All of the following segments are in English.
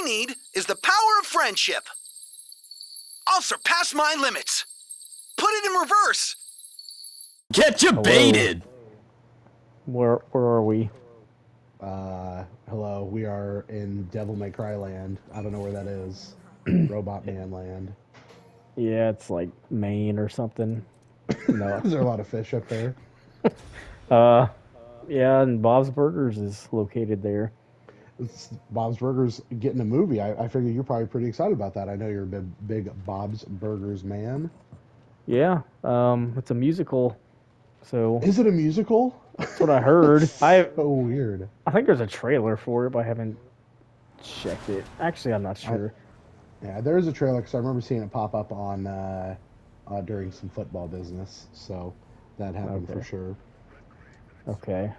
need is the power of friendship. I'll surpass my limits. Put it in reverse. Get you baited. Where are we? Hello, we are in Devil May Cry land. I don't know where that is. Robot Man land. Yeah, it's like Maine or something. No. Is there a lot of fish up there? Yeah, and Bob's Burgers is located there. Bob's Burgers getting a movie. I figure you're probably pretty excited about that. I know you're a big Bob's Burgers man. Yeah, it's a musical, so Is it a musical? that's what I heard. So weird. I think there's a trailer for it, but I haven't checked it. Actually, I'm not sure. Yeah, there is a trailer because I remember seeing it pop up on during some football business. So that happened for sure. Okay.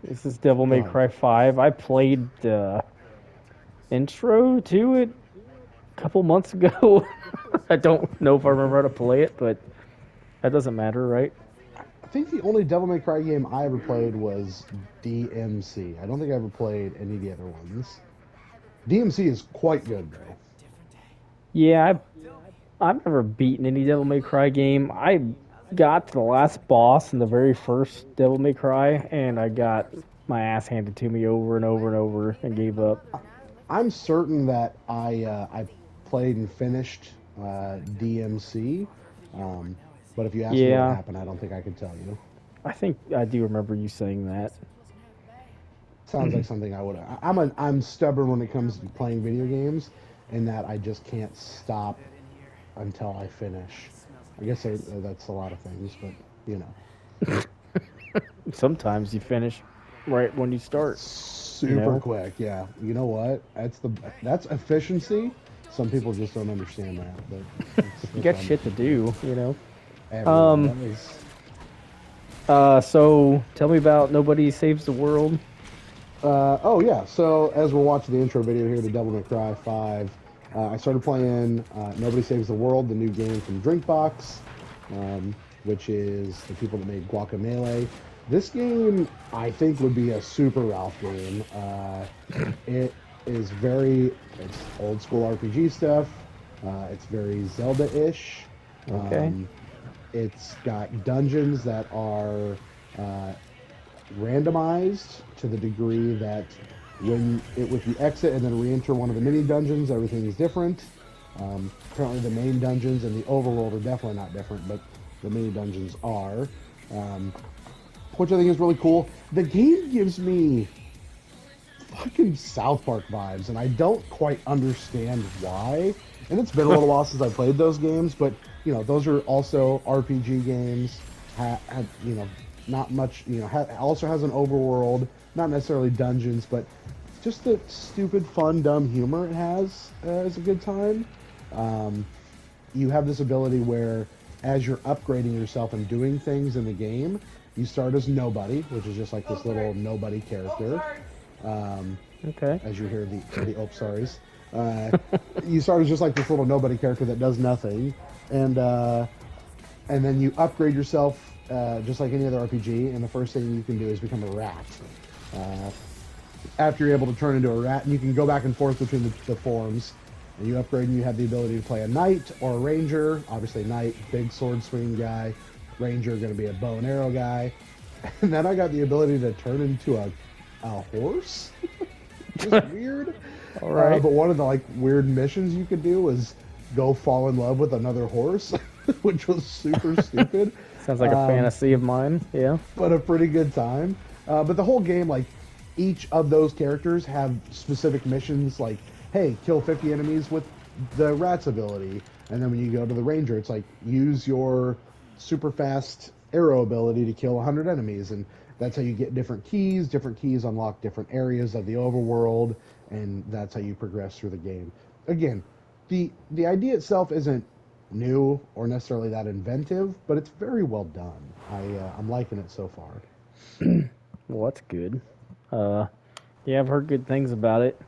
This is Devil May Cry 5. I played the intro to it a couple months ago. I don't know if I remember how to play it, but that doesn't matter, right? I think the only Devil May Cry game I ever played was DMC. I don't think I ever played any of the other ones. DMC is quite good, though. Yeah, I've never beaten any Devil May Cry game. I got to the last boss in the very first Devil May Cry, and I got my ass handed to me over and over and over and gave up. I'm certain that I played and finished DMC, but if you ask me what happened, I don't think I could tell you. I think I do remember you saying that. Sounds like something I would. I'm stubborn when it comes to playing video games, in that I just can't stop until I finish. I guess that's a lot of things, but you know. Sometimes you finish right when you start. Super quick, yeah. You know what? That's efficiency. Some people just don't understand that, but you got shit to do, you know. So tell me about Nobody Saves the World. Oh yeah. So as we're watching the intro video here to Devil May Cry 5, I started playing Nobody Saves the World, the new game from Drinkbox, which is the people that made Guacamelee. This game, I think, would be a super Ralph game. It is it's old school RPG stuff. It's very Zelda-ish. Okay. It's got dungeons that are randomized to the degree that if you exit and then re-enter one of the mini dungeons, everything is different. Currently, the main dungeons and the overworld are definitely not different, but the mini dungeons are, which I think is really cool. The game gives me fucking South Park vibes, and I don't quite understand why. And it's been a little while since I played those games, but you know, those are also RPG games. Not much. Also has an overworld, not necessarily dungeons, but just the stupid, fun, dumb humor it has is a good time. You have this ability where, as you're upgrading yourself and doing things in the game, you start as nobody, which is just like this little nobody character. Okay. As you hear the sorries. You start as just like this little nobody character that does nothing, and then you upgrade yourself just like any other RPG, and the first thing you can do is become a rat. After you're able to turn into a rat, and you can go back and forth between the forms, and you upgrade and you have the ability to play a knight or a ranger. Obviously knight, big sword swinging guy. Ranger, going to be a bow and arrow guy. And then I got the ability to turn into a horse. Just weird. All right. But one of the weird missions you could do was go fall in love with another horse, which was super stupid. Sounds like a fantasy of mine. Yeah. But a pretty good time. But the whole game, each of those characters have specific missions, like, hey, kill 50 enemies with the rat's ability. And then when you go to the ranger, it's like, use your super fast arrow ability to kill 100 enemies. And that's how you get different keys. Different keys unlock different areas of the overworld, and that's how you progress through the game. Again, the idea itself isn't new or necessarily that inventive, but it's very well done. I'm liking it so far. Well, that's good. Yeah, I've heard good things about it.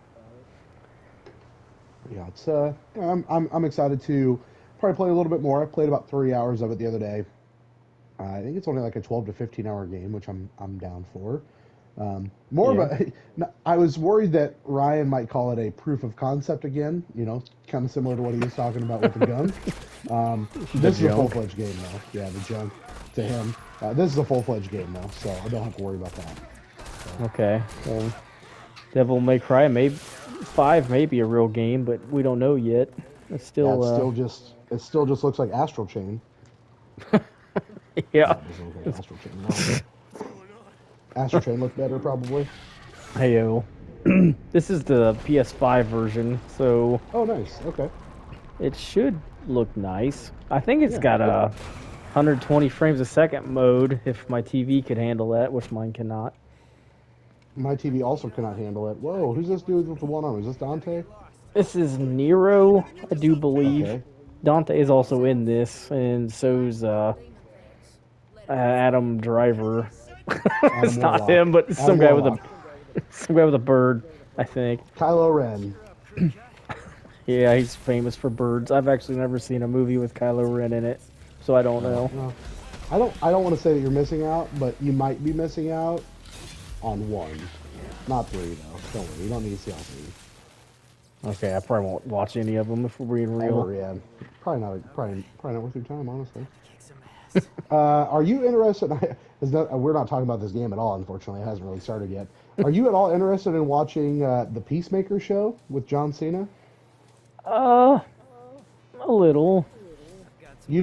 Yeah, it's I'm excited to probably play a little bit more. I played about 3 hours of it the other day. I think it's only like a 12 to 15 hour game, which I'm down for. More Yeah. of a. I was worried that Ryan might call it a proof of concept again. Kind of similar to what he was talking about with the gunk. The This is a full junk. fledged game though. Yeah, the junk to him. This is a full fledged game though, so I don't have to worry about that. Okay. Well, Devil May Cry 5 may be a real game, but we don't know yet. It's Yeah, still it still just looks like Astral Chain. yeah. No, it doesn't look like Astral Chain at all. Astral Chain looked better probably. Heyo. This is the PS5 version, so Oh, nice. Okay. it should look nice. I think it's Yeah. got a 120 frames a second mode if my TV could handle that, which mine cannot. My TV also cannot handle it. Whoa, who's this dude with the one arm? Is this Dante? This is Nero, I do believe. Okay. Dante is also in this, and so's Adam Driver. It's Adam not Warlock. him, but Adam some guy with a Warlock. some guy with a bird, I think. Kylo Ren. Yeah, he's famous for birds. I've actually never seen a movie with Kylo Ren in it, so I don't know. Well, I don't want to say that you're missing out, but you might be missing out on one. Not three though. Don't worry, you don't need to see all three. Okay, I probably won't watch any of them if we're being real. Ever, yeah. Probably not worth your time, honestly. Are you interested? We're not talking about this game at all, unfortunately. It hasn't really started yet. Are you at all interested in watching the Peacemaker show with John Cena? A little. You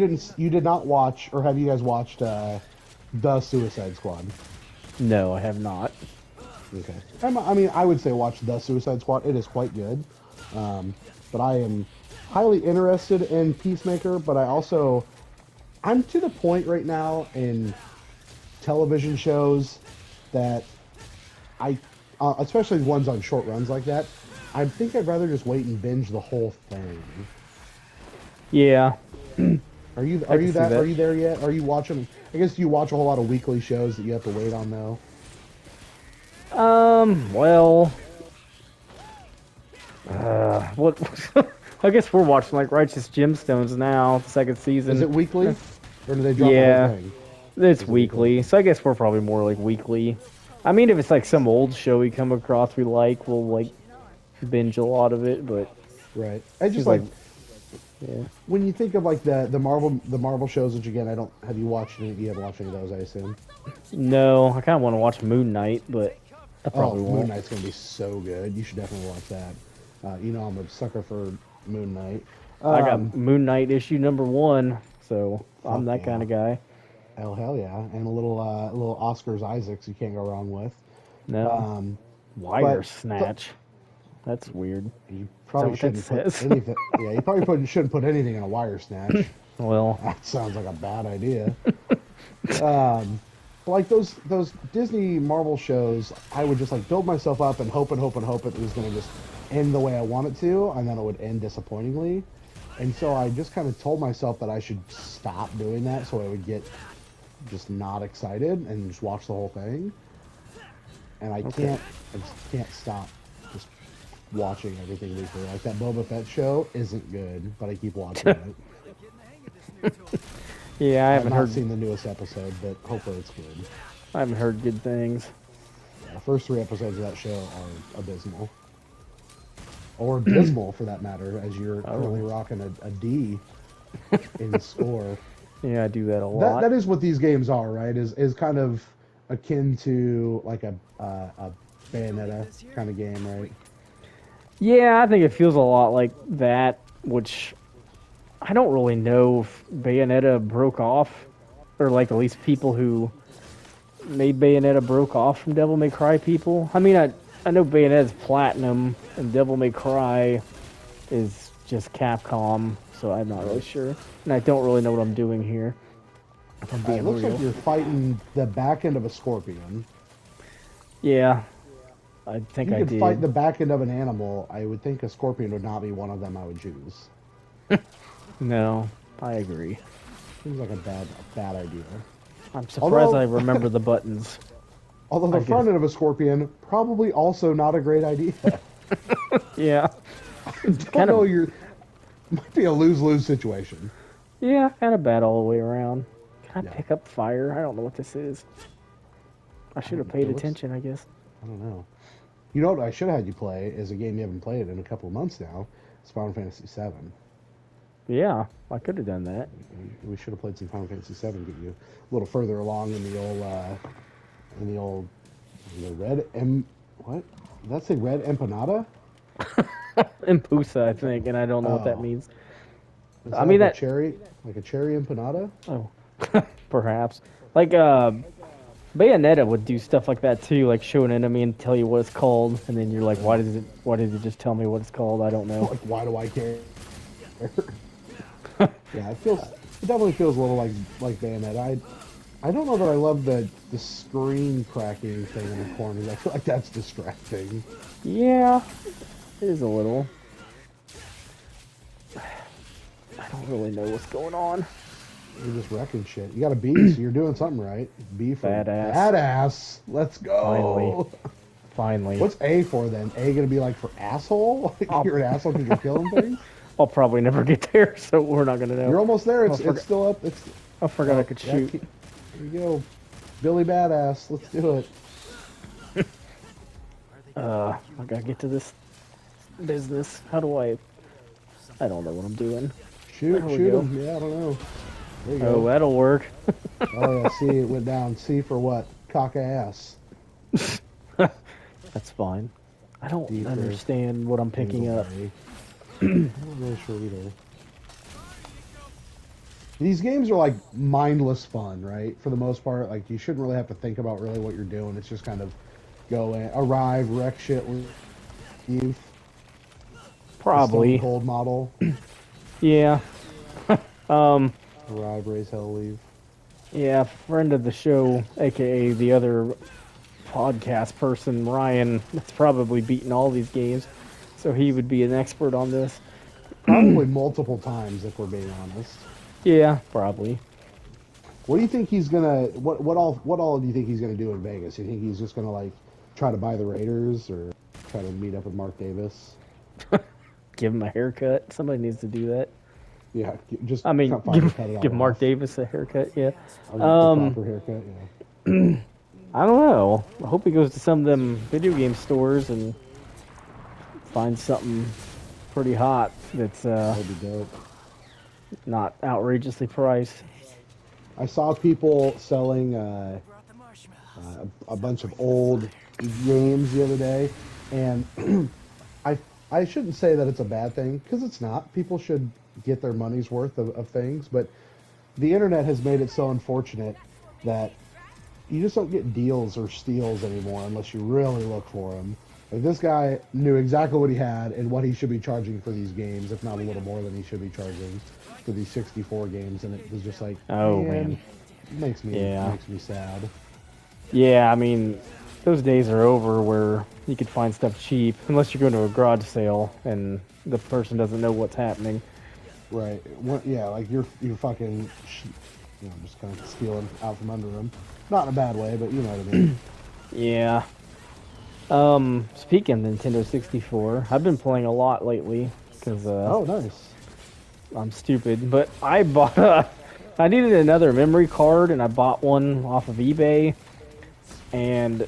did not watch, or have you guys watched the Suicide Squad? No, I have not. Okay. I mean, I would say watch the Suicide Squad. It is quite good. But I am highly interested in Peacemaker, but I'm to the point right now in television shows that especially ones on short runs like that, I think I'd rather just wait and binge the whole thing. Yeah. Are you I can see that. Are you there yet? Are you watching? I guess you watch a whole lot of weekly shows that you have to wait on though. Well, what? I guess we're watching like Righteous Gemstones now, the second season. Is it weekly, or do they drop the Yeah. whole thing? It's weekly, so I guess we're probably more like weekly. I mean, if it's like some old show we come across we like, we'll like binge a lot of it. But Right. I just Seems like yeah. when you think of like the Marvel shows, which again have you watched any? You haven't watched any of those, I assume. No, I kind of want to watch Moon Knight, but I probably Moon won't. Knight's gonna be so good. You should definitely watch that. I'm a sucker for Moon Knight. I got Moon Knight issue #1, so I'm that yeah. kind of guy. Hell yeah, and a little Oscar's Isaacs you can't go wrong with. No, Wire but- Snatch. That's weird. You probably Is that what shouldn't that put says? anything. Yeah, you probably shouldn't put anything in a wire snatch. Well, That sounds like a bad idea. Like those Disney Marvel shows, I would just like build myself up and hope it was going to just end the way I want it to, and then it would end disappointingly. And so I just kind of told myself that I should stop doing that, so I would get just not excited and just watch the whole thing. And I just can't stop just watching everything weekly. Like that Boba Fett show isn't good, but I keep watching it. yeah, I I've haven't not heard. seen the newest episode, but hopefully it's good. I haven't heard good things. The first 3 episodes of that show are abysmal. Or dismal, for that matter, as you're currently rocking a D in the score. Yeah, I do that a lot. That is what these games are, right? Is kind of akin to like a Bayonetta kind of game, right? Yeah, I think it feels a lot like that, which I don't really know if Bayonetta broke off, or like at least people who made Bayonetta broke off from Devil May Cry people. I mean, I know Bayonetta's Platinum, and Devil May Cry is just Capcom, so I'm not really sure. And I don't really know what I'm doing here. If I'm It being looks real. like you're fighting the back end of a scorpion. Yeah, I think You I could did. fight the back end of an animal. I would think a scorpion would not be one of them I would choose. No, I agree. Seems like a bad idea. I'm surprised Although- I remember the buttons. Although the front end of a scorpion, probably also not a great idea. Yeah. Don't know, might be a lose-lose situation. Yeah, kind of bad all the way around. Can I Yeah. pick up fire? I don't know what this is. I should have paid It looks- attention, I guess. I don't know. You know what I should have had you play is a game you haven't played in a couple of months now. It's Final Fantasy VII. Yeah, I could have done that. We should have played some Final Fantasy VII, get you a little further along in the old, the red what? Did that say red empanada? Impusa, I think, and I don't know what that Oh. means. Is I that mean like that like a cherry empanada? Oh, perhaps. Like, Bayonetta would do stuff like that too, like show an enemy and tell you what it's called, and then you're like, why did it just tell me what it's called? I don't know. Like, why do I care? Yeah, it definitely feels a little like Bayonetta. I don't know that I love the screen cracking thing in the corners. I feel like that's distracting. Yeah, it is a little. I don't really know what's going on. You're just wrecking shit. You got a B, so you're doing something right. B for Badass. badass. Let's go. Finally. What's A for then? A gonna be like for asshole? Like you're an asshole because you're killing things? I'll probably never get there, so we're not gonna know. You're almost there. It's still up. I forgot I could shoot. Here you go. Billy Badass. Let's do it. I gotta get to this business. How do I don't know what I'm doing. Shoot go. him. Yeah, I don't know. There you Oh, go. that'll work. Oh yeah, see, it went down. C for what? Cock ass. That's fine. I don't D for understand what I'm picking up. I'm not really sure either. These games are like mindless fun, right? For the most part, like you shouldn't really have to think about really what you're doing. It's just kind of go in, arrive, wreck shit with youth. Probably. Stone Cold model. Yeah. Arrive, raise hell, leave. Yeah, friend of the show, aka the other podcast person, Ryan, that's probably beaten all these games, so he would be an expert on this. Probably multiple times, if we're being honest. Yeah, probably. What do you think he's gonna? What all do you think he's gonna do in Vegas? You think he's just gonna like try to buy the Raiders or try to meet up with Mark Davis? Give him a haircut. Somebody needs to do that. Yeah, just I mean, cut it all give Mark off. Davis a haircut. Yeah. The proper haircut. Yeah. I don't know. I hope he goes to some of them video game stores and finds something pretty hot that's That'd be dope. not outrageously priced. I saw people selling a bunch of old games the other day, and I shouldn't say that it's a bad thing because it's not. People should get their money's worth of things, but the internet has made it so unfortunate that you just don't get deals or steals anymore unless you really look for them. Like this guy knew exactly what he had and what he should be charging for these games, if not a little more than he should be charging for these 64 games, and it was just like, Oh, man. it makes me sad. Yeah, I mean, those days are over where you could find stuff cheap, unless you're going to a garage sale and the person doesn't know what's happening. Right. Yeah, like you're fucking, just kind of stealing out from under them. Not in a bad way, but you know what I mean. Yeah. Speaking of Nintendo 64, I've been playing a lot lately because Oh, nice. I'm stupid, but I bought I needed another memory card and I bought one off of eBay and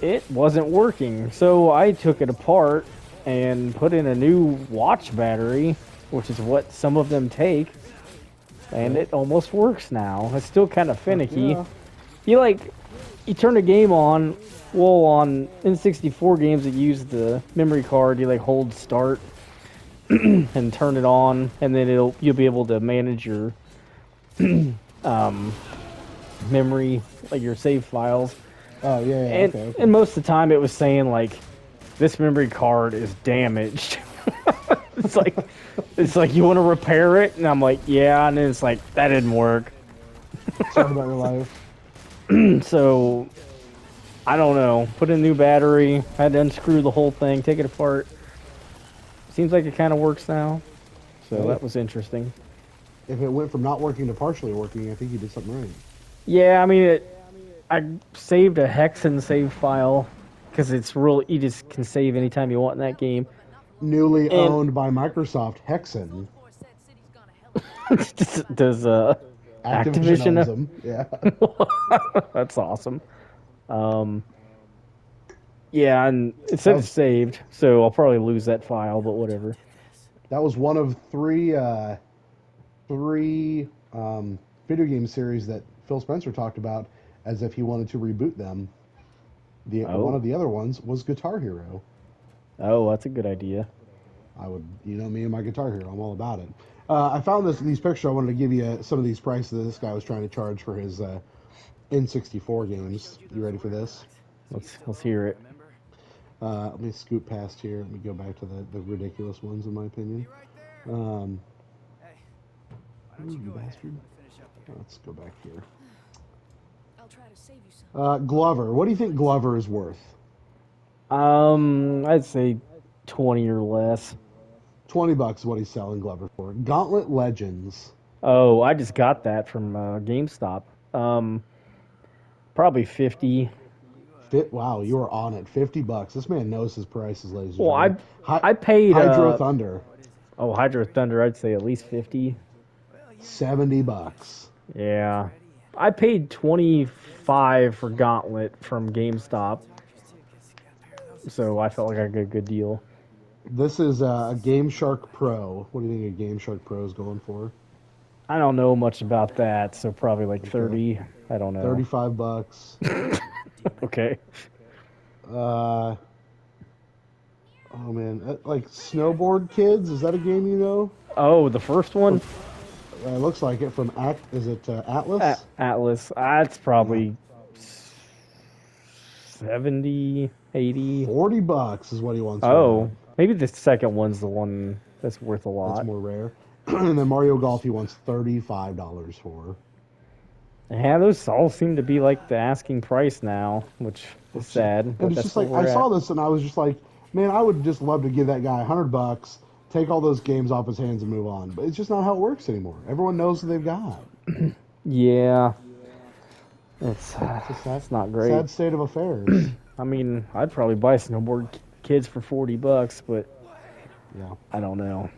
it wasn't working. So I took it apart and put in a new watch battery, which is what some of them take, and it almost works now. It's still kind of finicky. Yeah. You turn a game on, well, on N64 games that use the memory card, you like hold start and turn it on, and then you'll be able to manage your memory, like your save files. Oh, yeah, And, okay. and most of the time it was saying like, this memory card is damaged. it's like you want to repair it, and I'm like, yeah, and then it's like that didn't work. Sorry about your life. So I don't know. Put in a new battery. Had to unscrew the whole thing, take it apart. Seems like it kind of works now. So Hey. that was interesting. If it went from not working to partially working, I think you did something right. Yeah, I mean, I saved a Hexen save file because it's real. You just can save anytime you want in that game. Newly owned by Microsoft, Hexen. Does Activision owns know? them. Yeah. That's awesome. Yeah, and it said it's saved, so I'll probably lose that file, but whatever. That was one of three video game series that Phil Spencer talked about as if he wanted to reboot them. One of the other ones was Guitar Hero. Oh, that's a good idea. I would, me and my Guitar Hero, I'm all about it. I found these pictures. I wanted to give you some of these prices that this guy was trying to charge for his N64 games. You ready for this? Let's hear it. Let me scoot past here. Let me go back to the ridiculous ones, in my opinion. You bastard. Let's go back here. Glover. What do you think Glover is worth? I'd say 20 or less. $20 is what he's selling Glover for. Gauntlet Legends. Oh, I just got that from GameStop. Probably 50. Wow, you are on it. $50. This man knows his prices, ladies and Well, gentlemen. I paid Hydro Thunder. Oh, Hydro Thunder, I'd say at least 50. $70. Yeah. I paid 25 for Gauntlet from GameStop. So I felt like I got a good deal. This is a Game Shark Pro. What do you think a Game Shark Pro is going for? I don't know much about that, so probably like 30. I don't know. $35. Okay. Oh man, like Snowboard Kids, is that a game you know? Oh, the first one? It looks like it from is it Atlas? Atlas. That's probably 70, 80. $40 is what he wants. Oh, maybe the second one's the one that's worth a lot. That's more rare. And then Mario Golf he wants $35 for. Yeah, those all seem to be like the asking price now, which is sad. And it's just like I saw this and I was just like, man, I would just love to give that guy $100, take all those games off his hands and move on. But it's just not how it works anymore. Everyone knows what they've got. Yeah, it's not great. Sad state of affairs. I mean, I'd probably buy Snowboard Kids for $40, but yeah, I don't know.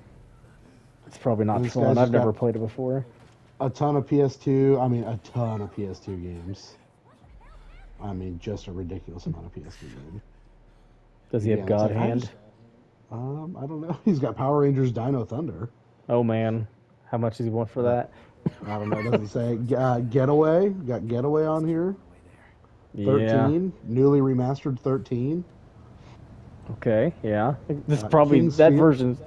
It's probably not fun. I've never played it before. A ton of PS2. I mean, a ton of PS2 games. I mean, just a ridiculous amount of PS2 games. Does he have God Hand? I don't know. He's got Power Rangers Dino Thunder. Oh man, how much does he want for that? I don't know. It doesn't say. Getaway. Got Getaway on here. 13. Yeah. Newly remastered 13. Okay, yeah. This is probably that version.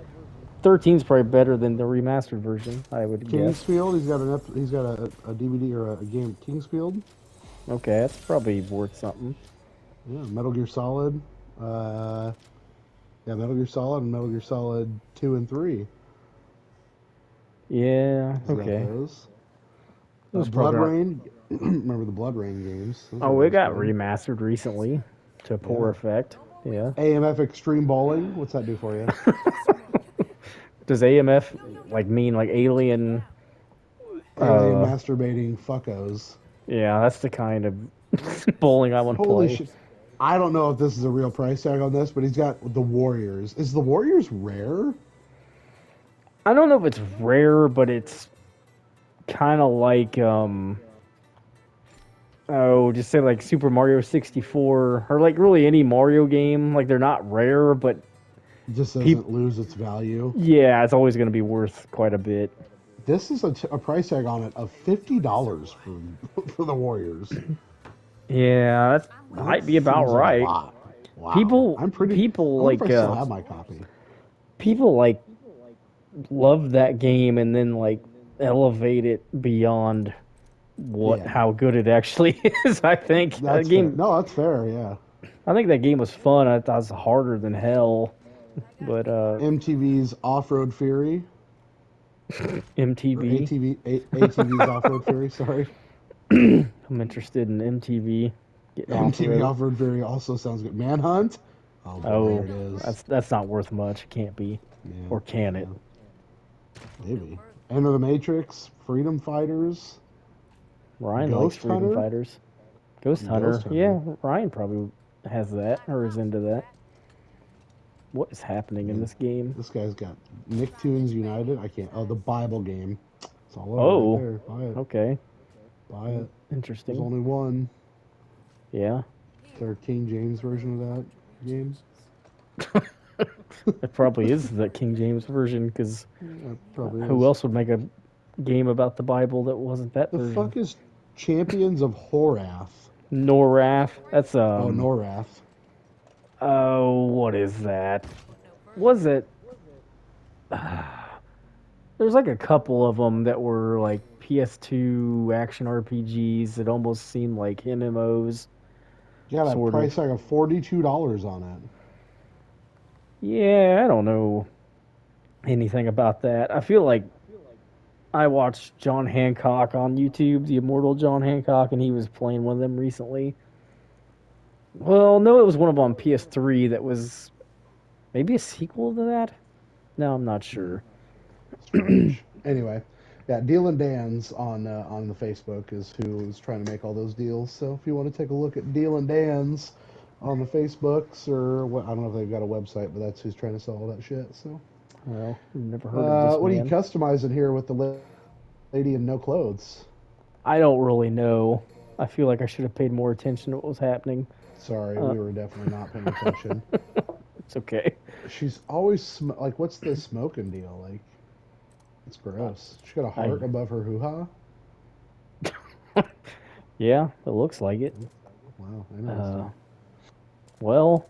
13's probably better than the remastered version, I would guess. Kingsfield. He's got a DVD or a game. Kingsfield. Okay, that's probably worth something. Yeah, Metal Gear Solid. Metal Gear Solid and Metal Gear Solid 2 and 3. Yeah, okay. Blood Rain. Remember the Blood Rain games? It got remastered recently to poor effect. Yeah. AMF Extreme Bowling. What's that do for you? Does AMF mean like alien? Alien masturbating fuckos. Yeah, that's the kind of bowling I want to play. Holy shit. I don't know if this is a real price tag on this, but he's got the Warriors. Is the Warriors rare? I don't know if it's rare, but it's kind of like, just say like Super Mario 64, or like really any Mario game. Like they're not rare, but it just doesn't lose its value. Yeah, it's always going to be worth quite a bit. This is a price tag on it of $50 for the Warriors. Yeah, that might be about right. Wow. People I still have my copy. People love that game and then elevate it beyond how good it actually is. I think that's game. Fair. No, that's fair. Yeah. I think that game was fun. I thought it was harder than hell. But MTV's Off-Road Fury. MTV. ATV's Off-Road Fury. Sorry. I'm interested in MTV. MTV Off-Road Fury also sounds good. Manhunt. There it is. That's not worth much. It can't be. Yeah, or can it? Maybe. Enter the Matrix. Freedom Fighters. Ryan likes Freedom Fighters. Ghost Hunter. Yeah, Ryan probably has that or is into that. What is happening in this game? This guy's got Nicktoons United. I can't. Oh, the Bible game. It's all over right there. Buy it. Okay. Buy it. Interesting. There's only one. Yeah. there a King James version of that game? It probably is the King James version, because That probably who is. else would make a game about the Bible that wasn't that The version? fuck is Champions of Horath? Norath. That's Oh, Norath. oh, what is that? Was it? There's like a couple of them that were like PS2 action RPGs that almost seemed like MMOs, Got a sort price of. tag of $42 on it. Yeah, I don't know anything about that. I feel like I watched John Hancock on YouTube, the immortal John Hancock, and he was playing one of them recently. Well, no, it was one of them on PS3 that was maybe a sequel to that. No, I'm not sure. Strange. Anyway, yeah, Deal and Dan's on the Facebook is who is trying to make all those deals. So if you want to take a look at Deal and Dan's on the Facebooks, or what, I don't know if they've got a website, but that's who's trying to sell all that shit. So, Well, never heard of this what are you man. customizing here with the lady in no clothes? I don't really know. I feel like I should have paid more attention to what was happening. Sorry, Uh, we were definitely not paying attention. it's okay. She's always like, what's the smoking deal? Like, it's gross. She got a I heart above her hoo ha. yeah, it looks like it. Wow, Uh, interesting. well,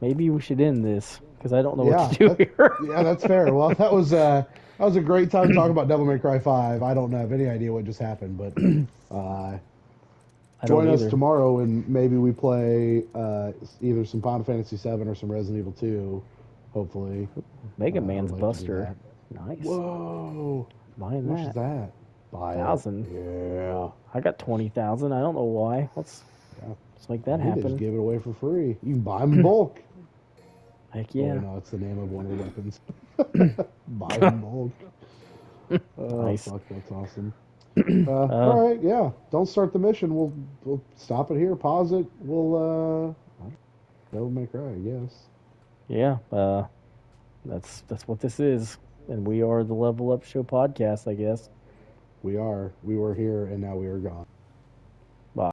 maybe we should end this because I don't know what Yeah, to do here. that's fair. Well, that was a great time talking about Devil May Cry 5. I don't have any idea what just happened, but I don't join us either. tomorrow and maybe we play either some Final Fantasy 7 or some Resident Evil 2. Hopefully, Mega I Man's would like to do Buster. that. Nice. Whoa, Buying how much is that. that? Buy it. 1,000. Yeah. I got 20,000. I don't know why. Yeah. Let's make I that think they just happen. give it away for free. You can buy them in bulk. Heck Oh, wait, yeah. no, it's the name of one of the weapons. Buy in bulk. Oh, Nice. fuck, that's awesome. Uh, All right, yeah. Don't start the mission. We'll stop it here. Pause it. We'll Devil May Cry, I guess. yeah. That's what this is, and we are the Level Up Show podcast, I guess. We are. We were here and now we are gone.